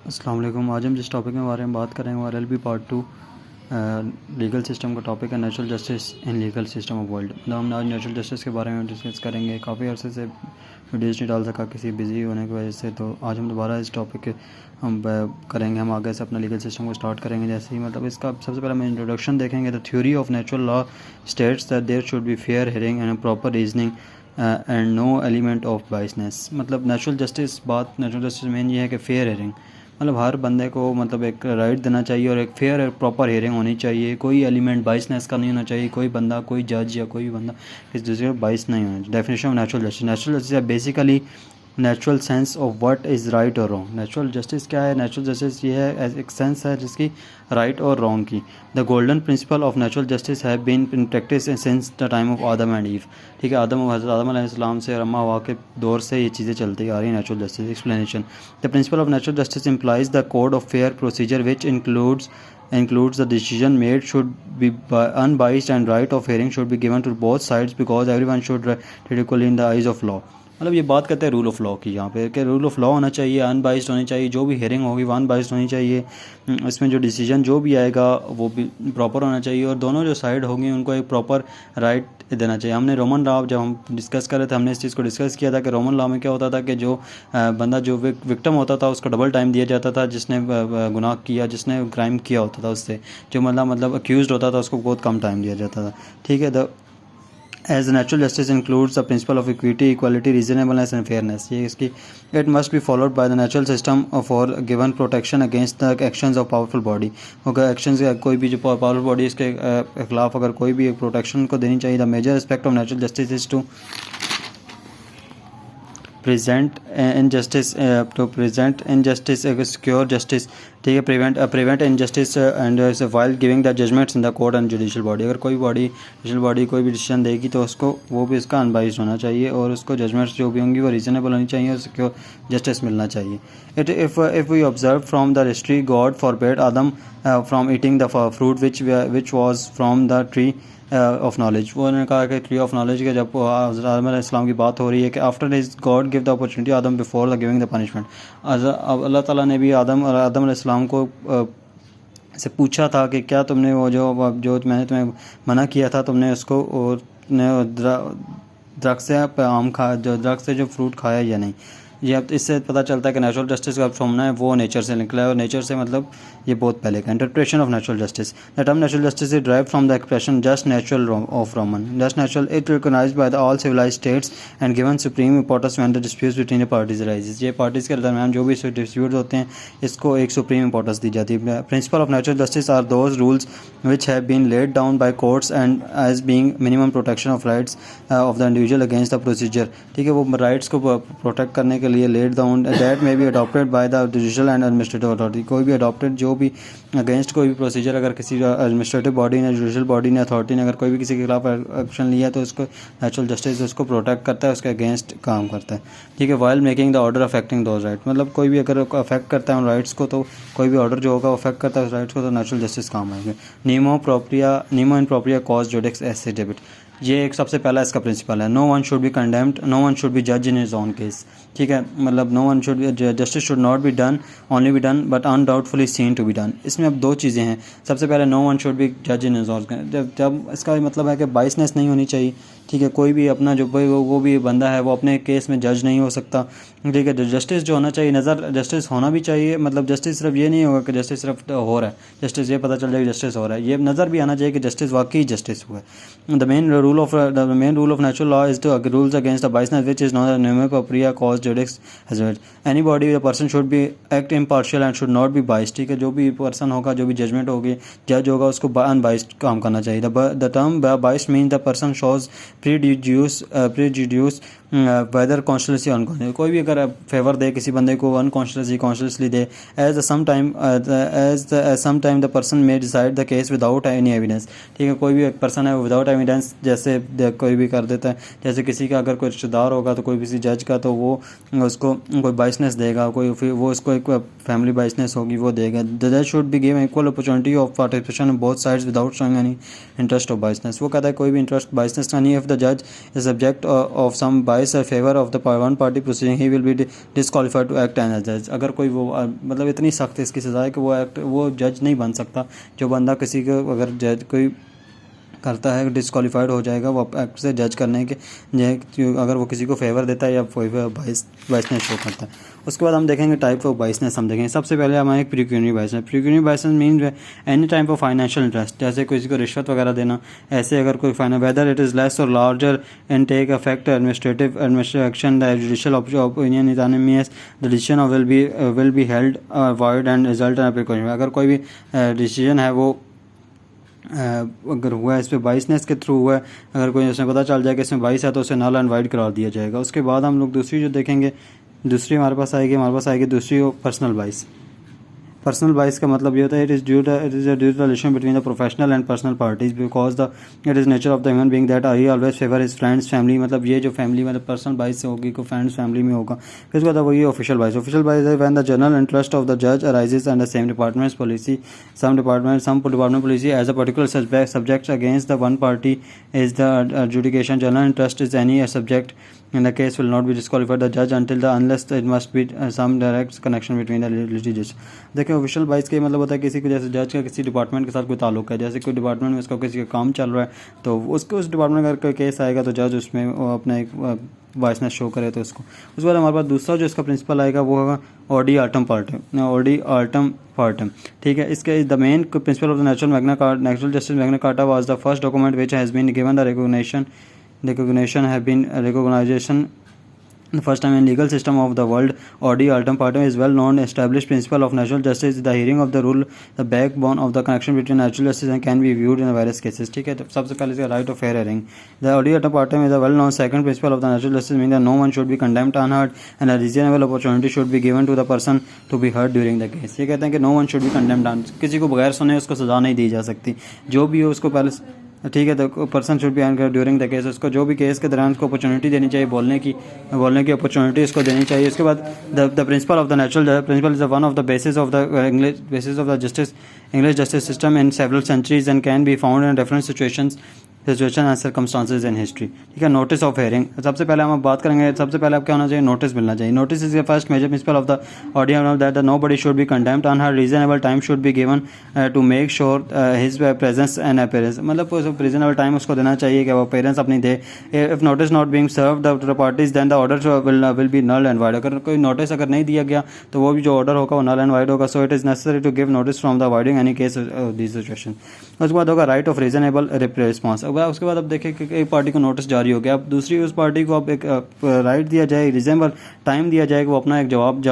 अस्सलाम वालेकुम। आज हम जिस टॉपिक के बारे में बात करेंगे वो LLB पार्ट 2 लीगल सिस्टम का टॉपिक है, natural justice in legal system of world. मतलब हम आज नेचुरल जस्टिस के बारे में डिस्कस करेंगे। काफ़ी अर्से से वीडियोज़ नहीं डाल सका किसी बिज़ी होने की वजह से, तो आज हम दोबारा इस टॉपिक हम करेंगे। हम आगे से अपना लीगल सिस्टम को स्टार्ट करेंगे। जैसे ही मतलब इसका सबसे पहले हम इंट्रोडक्शन देखेंगे। The theory of natural law states that there should be fair hearing and proper reasoning and no element of biasness. मतलब नेचुरल जस्टिस मेन ये है कि फेयर हियरिंग, मतलब हर बंदे को मतलब एक राइट देना चाहिए और एक फेयर और प्रॉपर हियरिंग होनी चाहिए। कोई एलिमेंट बाइसनेस का नहीं होना चाहिए। कोई बंदा, कोई जज या कोई बंदा किसी दूसरे को बाइस नहीं होना चाहिए। Definition of natural justice basically natural sense of what is right और रॉन्ग। नेचुरल जस्टिस क्या है? नेचुरल जस्टिस ये है एक सेंस है जिसकी राइट और रॉन्ग की। The golden principle of natural justice have been in practice since the time of Adam and Eve. ठीक है, हज़रत आदम अलैहिस्सलाम से अम्मा हवा के दौर से ये चीज़ें चलती आ रही हैं। Natural justice explanation. The principle of natural justice implies the code of fair procedure which includes the decision made should be unbiased and right of hearing should be given to both sides because everyone should treat equally in the eyes of law। मतलब ये बात करते हैं rule of law की यहाँ पे, कि rule of law होना चाहिए, अनबाइस्ड होनी चाहिए। जो भी हेयरिंग होगी वो अनबाइस्ड होनी चाहिए। इसमें जो डिसीजन जो भी आएगा वो भी प्रॉपर होना चाहिए और दोनों जो साइड होंगी उनको एक प्रॉपर राइट देना चाहिए। हमने रोमन लॉ जब हम डिस्कस कर रहे थे, हमने इस चीज़ को डिस्कस किया था कि रोमन लॉ में क्या होता था कि जो बंदा जो विक्टिम होता था उसको डबल टाइम दिया जाता था। जिसने गुनाह किया, जिसने क्राइम किया होता था उससे जो मतलब अक्यूज़ड होता था उसको बहुत कम टाइम दिया जाता था। ठीक है, the As natural justice includes the principle of equity, equality, reasonableness and fairness, ये इसकी it must be followed by the natural system for given protection against the actions of powerful body। अगर actions कोई भी जो powerful body इसके खिलाफ अगर कोई भी एक प्रोटेक्शन को देनी चाहिए। The major aspect of natural justice is to present injustice secure justice। ठीक है, prevent injustice and while giving the judgments in the court and judicial body। अगर कोई judicial body कोई भी डिसीजन देगी तो उसको वो भी इसका अनबाइस्ड होना चाहिए और उसको जजमेंट्स जो भी होंगी वो रीजनेबल होनी चाहिए और सिक्योर जस्टिस मिलना चाहिए। If we observe from the history, God forbade Adam from eating the fruit which was from the tree of knowledge. वो उन्होंने कहा कि ट्री ऑफ नॉलेज के जब हज़रत आदम अलैहिस्सलाम की बात हो रही है कि after his God give the opportunity Adam before the giving the punishment. अल्लाह ताला ने भी आदम अलैहिस्सलाम को से पूछा था कि क्या तुमने वो जो मैंने तुम्हें मना किया था तुमने उसको दरख्त से आम खा जो दरख्त से जो फ्रूट खाया या नहीं। ये अब इससे पता चलता है कि नेचुरल जस्टिस का फॉर्मूला है वो नेचर से निकला है और नेचर से मतलब ये बहुत पहले का। Interpretation of natural justice. The term natural justice is drive from the expression just natural of Roman. Just natural it recognized by the all civilized states and given supreme importance when the disputes between the parties arises. ये parties के दरमियान जो भी dispute होते हैं इसको एक supreme importance दी जाती है। Principle of natural justice are those rules which have been laid down by courts and as being minimum protection of rights of the individual against the procedure. ठीक है, वो राइट्स को प्रोटेक्ट करने के लिए laid down that may be adopted by the judicial and administrative authority. कोई भी adopted जो भी अगेंस्ट कोई भी प्रोसीजर अगर किसी एडमिनिस्ट्रेटिव बॉडी ने, जुडिशियल बॉडी ने, अथॉरिटी ने अगर कोई भी किसी के खिलाफ एक्शन लिया तो उसको नेचुरल जस्टिस उसको प्रोटेक्ट करता है, उसके अगेंस्ट काम करता है। ठीक है, while making the order affecting those right. मतलब कोई भी अगर अफेक्ट करता है उन राइट्स को तो कोई भी ऑर्डर जो होगा अफेक्ट करता है उस राइट्स को तो नेचुरल जस्टिस काम आएंगे। Nemo in propria causa judex esse debet. ये एक सबसे पहला इसका प्रिंसिपल है। No one should be condemned, no one should be जज इन हिज ओन केस। ठीक है, मतलब no one should be justice should not be done only be done but undoubtfully seen to be done. इसमें अब दो चीज़ें हैं। सबसे पहले नो वन शुड बी जज इन हिज ओन। जब इसका मतलब है कि बाइसनेस नहीं होनी चाहिए। ठीक है, कोई भी अपना जो वो भी बंदा है वो अपने केस में जज नहीं हो सकता। ठीक है, जस्टिस जो होना चाहिए नज़र जस्टिस होना भी चाहिए। मतलब जस्टिस सिर्फ ये नहीं होगा कि जस्टिस सिर्फ हो रहा है, जस्टिस ये पता चल जाए कि जस्टिस हो रहा है, ये नज़र भी आना चाहिए कि जस्टिस वाकई जस्टिस हुआ है। The main rule of natural law is two rules against the biasness which is not न्यूमेरिक प्रिया कॉज जोडेक्स हैजर्ड। Anybody the person should be act impartial and should not be biased. ठीक है, जो भी person होगा, जो भी judgement होगी, जज होगा, उसको अनबाइस्ड काम करना चाहिए। The term biased mean the person shows prejudice whether consciously unconscious. कोई भी अगर फेवर दे किसी बंदे को अनकॉन्शियसली कॉन्शियसली दे as some time the person may decide the case without any evidence. ठीक है, कोई भी एक पर्सन है विदाउट एविडेंस जैसे कोई भी कर देता है, जैसे किसी का अगर कोई रिश्तेदार होगा तो कोई किसी जज का, तो वो उसको कोई बाइसनेस देगा, कोई फिर वो उसको एक फैमिली बाइसनेस होगी वो देगा। द जज should be given equal opportunity of participation of both sides without showing any interest of बाइसनेस। वो कहता है कोई भी इंटरेस्ट बाइसनेस का नहीं है। इफ द जज is subject of some bias और favour of the one party proceeding he will be disqualified to act as जज। अगर कोई वो मतलब इतनी सख्त इसकी सज़ा है कि वो जज नहीं बन सकता। जो बंदा किसी को अगर जज कोई करता है डिस्क्वालीफाइड हो जाएगा वो एक्ट से जज करने के, अगर वो किसी को फेवर देता है या बाइसनेस शो करता है। उसके बाद हम देखेंगे टाइप ऑफ बाइसनेस। हम देखेंगे सबसे पहले हमारे pecuniary bias. Pecuniary bias mean any type of financial interest, जैसे किसी को रिश्वत वगैरह देना, ऐसे अगर कोई final whether it is less और larger and take affect administrative action the judicial opinion is animus the decision will be held void and result in pecuniary. अगर कोई भी डिसीजन है वो अगर हुआ है इस पर बाइसनेस के थ्रू हुआ है, अगर कोई उसमें पता चल जाए कि इसमें बाइस है तो उसे नल एंड वाइड करार दिया जाएगा। उसके बाद हम लोग दूसरी जो देखेंगे, दूसरी हमारे पास आएगी दूसरी पर्सनल बाइस। पर्सनल बाइस का मतलब ये होता है it is due to relation between the professional and personal parties because the it is nature of the human being that he always favour his friends family. मतलब ये जो फैमिली मतलब पर्सनल बाइस से होगी, को फ्रेंड्स फैमिली में होगा। फिर उसके बाद वही ऑफिशियल बाइस। ऑफिशियल बाइस है when the general interest of the जज arises and the same departments policy some department policy as a particular subject against the one party is the adjudication. General interest is any subject in the case will not be disqualified the judge unless it must be some direct connection between the litigious. देखिए official बाइस के मतलब होता है किसी को, जैसे जज का किसी डिपार्टमेंट के साथ कोई ताल्लुक है, जैसे कोई डिपार्टमेंट में उसका किसी का काम चल रहा है तो उसको उस डिपार्टमेंट का अगर कोई केस आएगा तो जज उसमें अपना एक बाइसनेस शो करे तो उसको। उसके बाद हमारे पास दूसरा जो इसका प्रिंसिपल आएगा वो होगा ऑडी आर्टम पार्टम। ठीक है, इसके the main principle of the natural justice Magna Carta was the first document which has been given the recognition the first time in legal system of the world. Audi Altum Partum is well known established principle of natural justice. The hearing of the rule the backbone of the connection between natural justice and can be viewed in various cases. ठीक है, तो सबसे पहले इसका right of fair hearing. The Audi Altum Partum is a well known second principle of the natural justice, meaning that no one should be condemned unheard and a reasonable opportunity should be given to the person to be heard during the case. ये कहते हैं कि no one should be condemned unheard, किसी को बगैर सुने उसको सज़ा नहीं दी जा सकती, जो भी हो उसको पहले। ठीक है, तो person should B during the case, उसको जो भी केस के दौरान उसको अपॉर्चुनिटी देनी चाहिए, बोलने की अपॉर्चुनिटी उसको देनी चाहिए। उसके बाद the principle of the natural principle is one of the basis of the English justice system in several centuries and can be found in different situation and circumstances in history. ठीक है, notice of hearing. सबसे पहले हम बात करेंगे, सबसे पहले क्या होना चाहिए, नोटिस मिलना चाहिए। Notice is the first major principle of the ordinary that nobody should be condemned unheard, reasonable time should be given to make sure his presence and appearance. मतलब रीजनेबल टाइम उसको देना चाहिए कि वो अपीयरेंस अपनी दे। If notice not being served to the parties then the order will be null and void. अगर कोई नोटिस अगर नहीं दिया गया तो वो भी जो ऑर्डर होगा वो नल एंड वाइड होगा। So it is necessary to give notice from the voiding any case this situation. उसके बाद होगा राइट ऑफ रीजनेबल रिस्पॉन्स। उसके बाद अब देखें कि एक पार्टी को नोटिस जारी हो गया, अब दूसरी उस पार्टी को अब एक राइट दिया जाए, रीजनेबल टाइम दिया जाए कि वो अपना एक जवाब